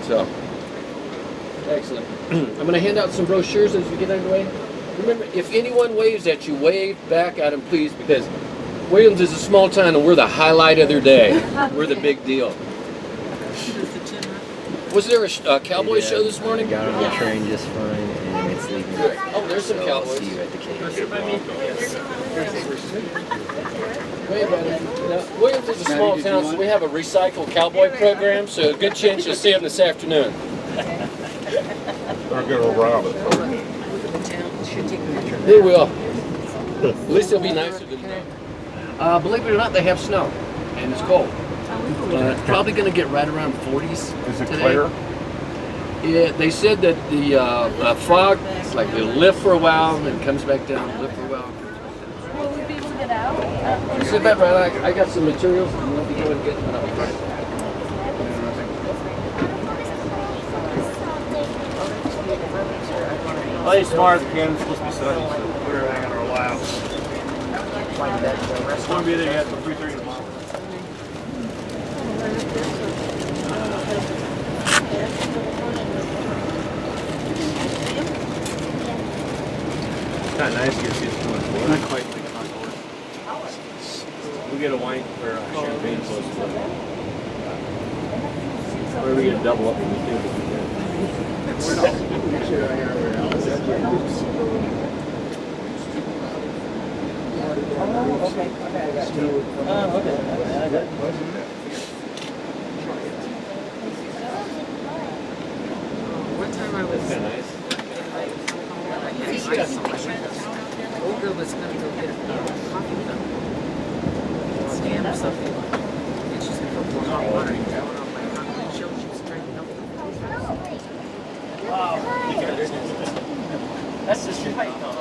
So, excellent. I'm going to hand out some brochures as we get underway. Remember, if anyone waves at you, wave back at them, please, because Williams is a small town and we're the highlight of their day. We're the big deal. Was there a cowboy show this morning? I got on the train just fine and it's leaving. Oh, there's some cowboys. See you at the cave. Wave at him. Now, Williams is a small town, so we have a recycle cowboy program, so a good chance you'll see them this afternoon. They're going to rob it. They will. At least it'll be nicer than that. Believe it or not, they have snow, and it's cold. Probably going to get right around 40s Is it today. clear? Yeah, they said that the fog, like it'll lift for a while, and then comes back down, lift for a while. Will we be able to get out? Sit back right. I got some materials. I'm going to be going and getting them. I'll be right back. Play smart again. It's supposed to be sunny, so we're hanging our lap. It's going to be there till 3:30 tomorrow. It's kind of nice to get to see it. Not quite like outdoors. We get a wine or a champagne close to it. Or we get a double up in the table. What time I was That's kind of nice. I got some old girl that's gonna go get a coffee cup. Stand or something. And she's gonna go pour hot water and going on my front show. She was trying to help me. That's just your height, though.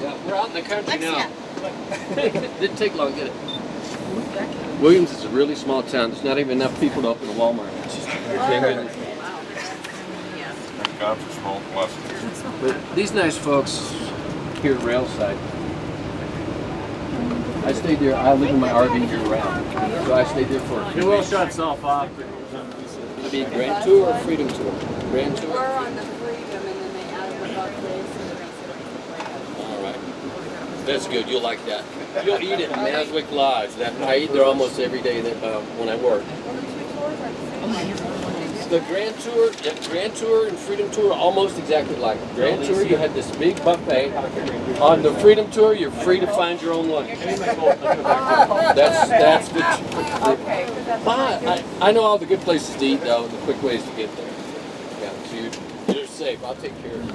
Yeah, we're out in the country now. Didn't take long, did it? Williams is a really small town. There's not even enough people to open a Walmart. Thank God for small blessings. But these nice folks here at Railside, I stayed there. I live in my RV year round, so I stayed there for. It will shut itself off. I mean, Grand Tour or Freedom Tour? Grand Tour. We're on the Freedom, and then they added the buffets, and the rest of it. All right. That's good. You'll like that. You'll eat at Maswick Lodge. I eat there almost every day when I work. The Grand Tour, Grand Tour and Freedom Tour are almost exactly like it. Grand Tour, you have this big buffet. On the Freedom Tour, you're free to find your own lunch. That's the. But I know all the good places to eat though, and the quick ways to get there. Yeah, so you're safe. I'll take care of you.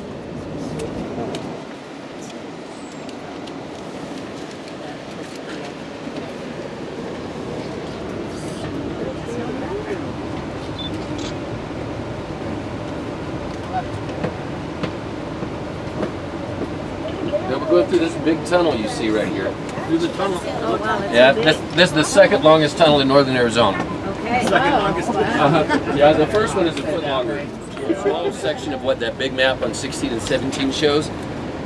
Now we're going through this big tunnel you see right here. Through the tunnel. Oh, wow. Yeah, this is the second longest tunnel in northern Arizona. Okay. Second longest. Yeah, the first one is a foot longer. A small section of what that big map on 16 and 17 shows.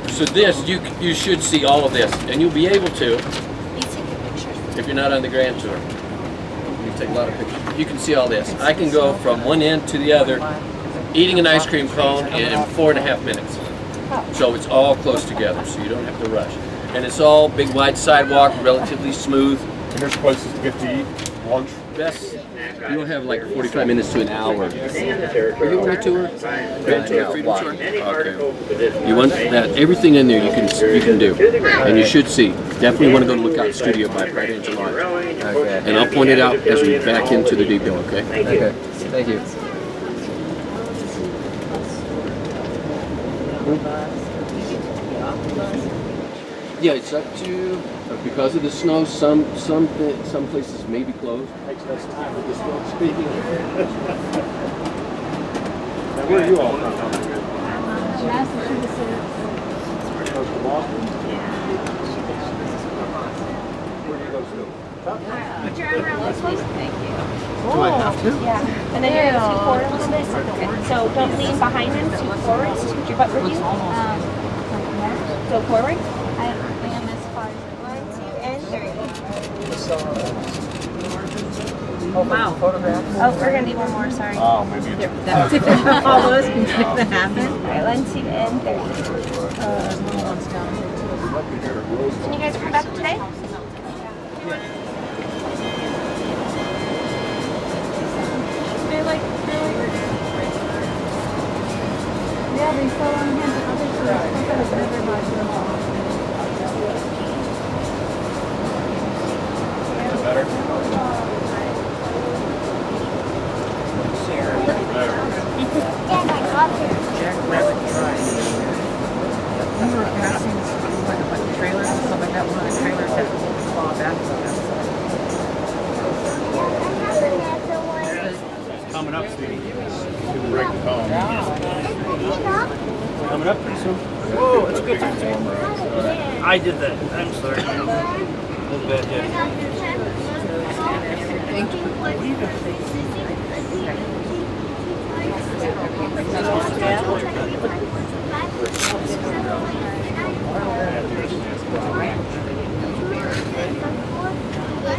So this, you should see all of this, and you'll be able to if you're not on the Grand Tour. You can take a lot of pictures. You can see all this. I can go from one end to the other, eating an ice cream cone in 4.5 minutes. So it's all close together, so you don't have to rush. And it's all big wide sidewalk, relatively smooth. And there's places to get to eat lunch. Best, you'll have like 45 minutes to an hour. Are you on a tour? Grand Tour, Freedom Tour? Okay. You want that, everything in there you can do. And you should see. Definitely want to go to Lookout Studio by Bright Angel Lodge. Okay. And I'll point it out as we back into the depot, okay? Okay. Thank you. Yeah, it's up to, because of the snow, some places may be closed. Takes less time with this one speaking. Now, where are you all from? Massachusetts. Close to Boston? Where do you go to school? Put your arm around this one. Thank you. Do I have to? Yeah. And then you're going to scoot forward a little bit. Okay. So don't lean behind him. Scoot forward. Scoot your butt with you. Go forward. I am as far as 1, 2, and 3. Oh, wow. Photographs. Oh, we're going to need one more. Sorry. Oh, maybe it's All those can happen. All right, 1, 2, and 3. Can you guys come back today? Yeah, they still on him, but others are never much at all. Jack Rabbit Drive. We were passing like trailers and stuff like that. One of the trailers had a claw back. Coming up, sweetie. Break the phone. Coming up pretty soon. Whoa, it's a good time. I did that. I'm sorry. That's bad, Jenny. Thank you.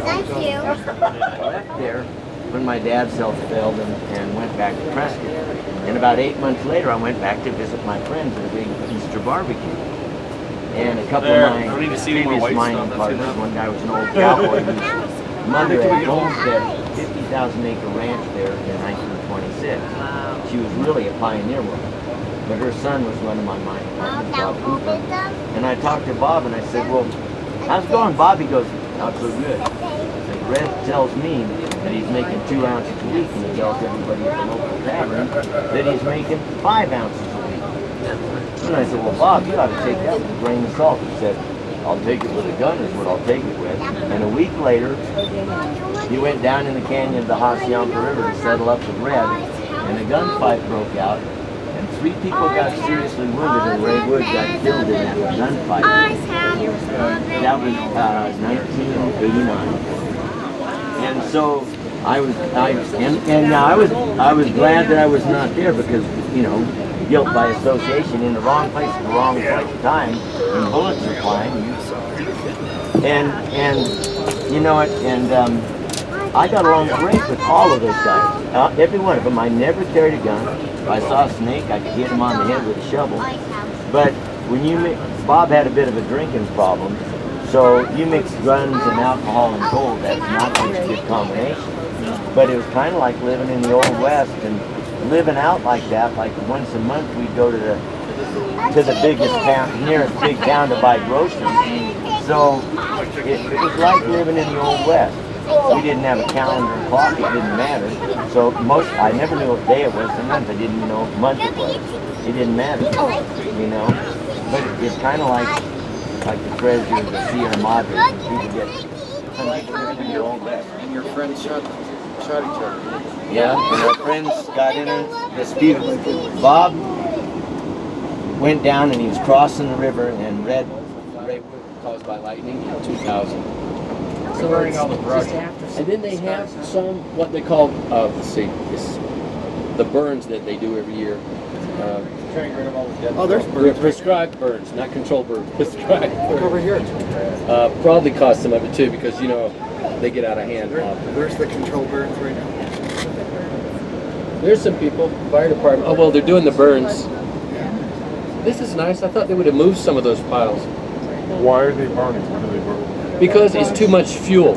Thank you. Left there when my dad's health failed and went back to Prescott. And about 8 months later, I went back to visit my friends at a big Easter barbecue. And a couple of my previous mining partners, one guy was an old cowboy whose mother had homesteaded a 50,000-acre ranch there in 1926. She was really a pioneer woman. But her son was one of my mining partners, Bob Cooper. And I talked to Bob and I said, well, how's it going? Bob, he goes, not so good. Red tells me that he's making 2 ounces a week, and he tells everybody at the local tavern that he's making 5 ounces a week. And I said, well, Bob, you ought to take that with a grain of salt. He said, I'll take it with a gun is what I'll take it with. And a week later, he went down in the canyon of the Hacienda River to settle up with Red, and a gunfight broke out, and 3 people got seriously wounded, and Ray Wood got killed in that gunfight. That was 1989. And so I was glad that I was not there because, you know, guilt by association in the wrong place at the wrong place time when bullets are flying. And you know it, and I got along great with all of those guys. Every one of them. I never carried a gun. If I saw a snake, I could hit him on the head with a shovel. But when Bob had a bit of a drinking problem. So you mix guns and alcohol and gold, that's not such a good combination. But it was kind of like living in the Old West and living out like that. Like once a month we'd go to the biggest town, nearest big town to buy groceries. So it was like living in the Old West. We didn't have a calendar or clock, it didn't matter. So I never knew what day it was, sometimes I didn't know what month it was. It didn't matter, you know. But it's kind of like the treasure of the Sierra Madre. People get in the Old West. And your friends shot each other. Yeah, and our friends got in a dispute. Bob went down and he was crossing the river and Ray Wood caused by lightning in 2000. So it's just after. And then they have some, what they call, let's see, it's the burns that they do every year. Oh, there's They're birds. prescribed burns, not controlled burns, prescribed Look over burns. here. Probably cost some of it too because, you know, they get out of hand. There's the control birds right now. There's some people, fire department, oh well, they're doing the burns. This is nice, I thought they would have moved some of those piles. Why are they burning? What are they burning? Because it's too much fuel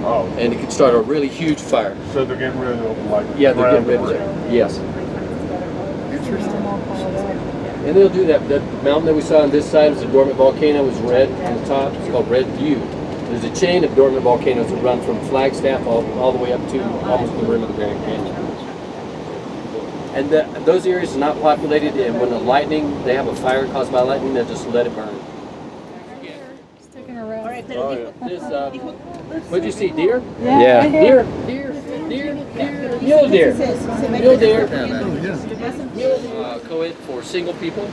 Oh, and it could start a really huge fire. so they're getting rid of like. Yeah, they're getting rid of ground it, yes. Interesting. And they'll do that. That mountain that we saw on this side is a dormant volcano. It was red on the top. It's called Red View. There's a chain of dormant volcanoes that run from Flagstaff all the way up to almost the rim of the Grand Canyon. And those areas are not populated, and when the lightning, they have a fire caused by lightning, they'll just let it burn. This, what'd you see, deer? Yeah. Deer. Mule deer. Mule deer. Co-ed for single people.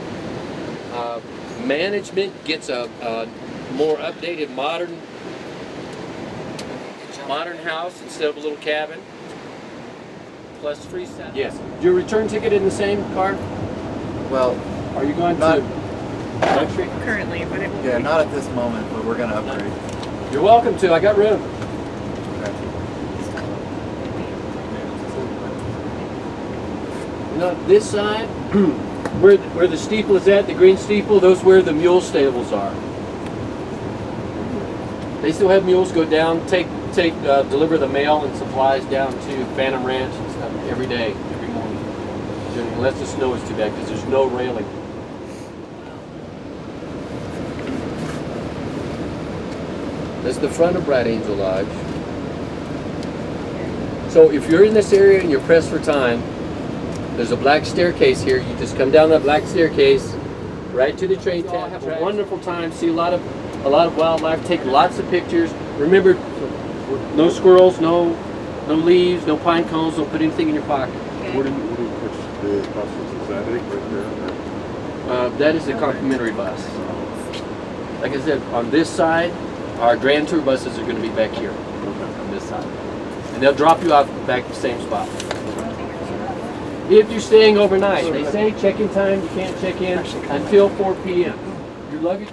Management gets a more updated, modern modern house instead of a little cabin. Plus free sound. Yes. Your return ticket in the same car? Well, Are you going Not- to country? Currently, but it will yeah, be. not at this moment, but we're gonna upgrade. You're welcome to. I got room. You know, this side, where the steeple is at, the green steeple, those where the mule stables are. They still have mules go down, deliver the mail and supplies down to Phantom Ranch and stuff every day, every morning. Unless the snow is too bad, because there's no railing. That's the front of Bright Angel Lodge. So if you're in this area and you're pressed for time, there's a black staircase here. You just come down that black staircase, right to the train town. Have a wonderful time. See a lot of wildlife. Take lots of pictures. Remember, no squirrels, no leaves, no pine cones. Don't put anything in your pocket. What do you push the buses? Is that it right there? That is a complimentary bus. Like I said, on this side, our Grand Tour buses are going to be back here on this side, and they'll drop you off back the same spot. If you're staying overnight, they say check-in time, you can't check in until 4 p.m. Your luggage